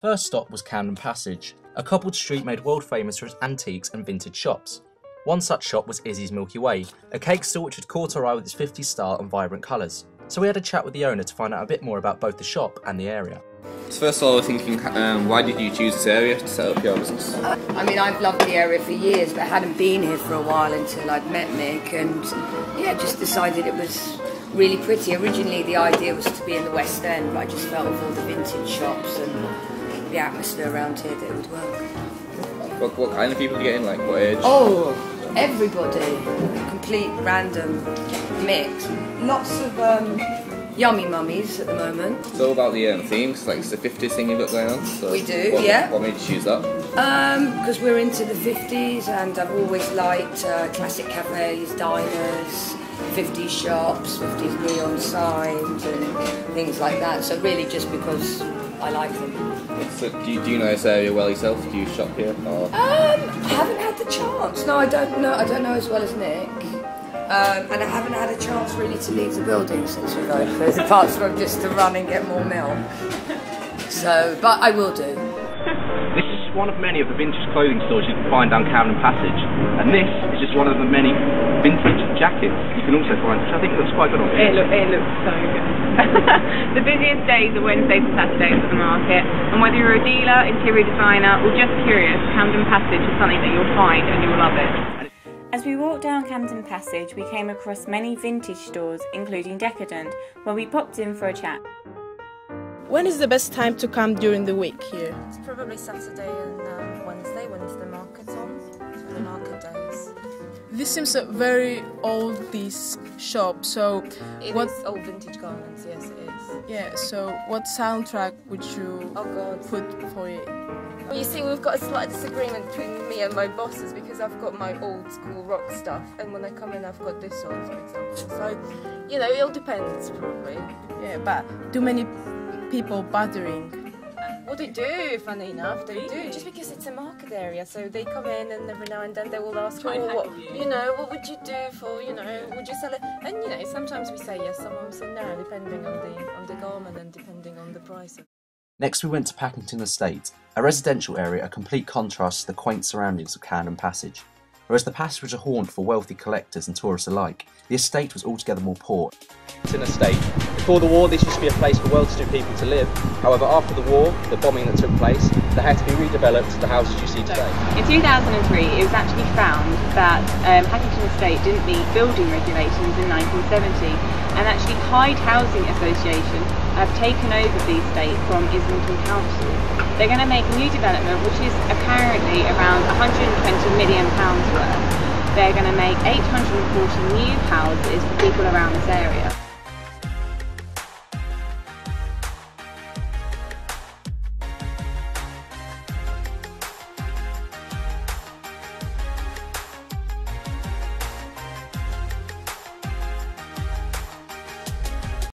First stop was Camden Passage, a cobbled street made world famous for its antiques and vintage shops. One such shop was Izzy's Milky Way, a cake stall which had caught our eye with its 50s style and vibrant colours. So we had a chat with the owner to find out a bit more about both the shop and the area. So first of all, I was thinking, why did you choose this area to set up your business? I mean, I've loved the area for years, but I hadn't been here for a while until I'd met Mick, and yeah, just decided it was really pretty. Originally, the idea was to be in the West End, but I just felt with all the vintage shops and the atmosphere around here that it would work. What kind of people do you get in, like what age? Oh, everybody. Complete random mix. Lots of yummy mummies at the moment. It's all about the themes, like it's the 50s thing you've got going on. So we do, yeah. What made you choose that? Because we're into the 50s and I've always liked classic cafes, diners, 50s shops, 50s neon signs and things like that. So really just because I like them. So do you know this area well yourself? Do you shop here? Or? I haven't had the chance. No, I don't know as well as Nick. And I haven't had a chance really to leave the building since we've opened, apart from just to run and get more milk. So, but I will do. This is one of many of the vintage clothing stores you can find down Camden Passage, and this is just one of the many vintage jackets you can also find, which I think looks quite good on it. It looks so good. The busiest days are Wednesdays and Saturdays at the market, and whether you're a dealer, interior designer, or just curious, Camden Passage is something that you'll find and you'll love it. As we walked down Camden Passage, we came across many vintage stores, including Decadent, where we popped in for a chat. When is the best time to come during the week here? It's probably Saturday and Wednesday when the market's on, so the market days. This seems a very old shop, so It is old vintage garments, yes it is. Yeah, so what soundtrack would you put for it? Well, you see, we've got a slight disagreement between me and my bosses because I've got my old school rock stuff, and when I come in I've got this on, for example. So, you know, it all depends probably. Yeah, but too many people bothering. Well, they do, funny enough, they do, just because it's a market area, so they come in and every now and then they will ask, oh, what would you do for, would you sell it? And, sometimes we say yes, sometimes we say no, depending on the garment and depending on the price. Next we went to Packington Estate, a residential area a complete contrast to the quaint surroundings of Camden Passage. Whereas the passage was a haunt for wealthy collectors and tourists alike, the estate was altogether more poor. It's an estate. Before the war, this used to be a place for well-to-do people to live. However, after the war, the bombing that took place, they had to be redeveloped to the houses you see today. In 2003, it was actually found that Packington Estate didn't meet building regulations in 1970, and actually Hyde Housing Association have taken over the estate from Islington Council. They're going to make a new development which is apparently around £120 million worth. They're going to make 840 new houses for people around this area.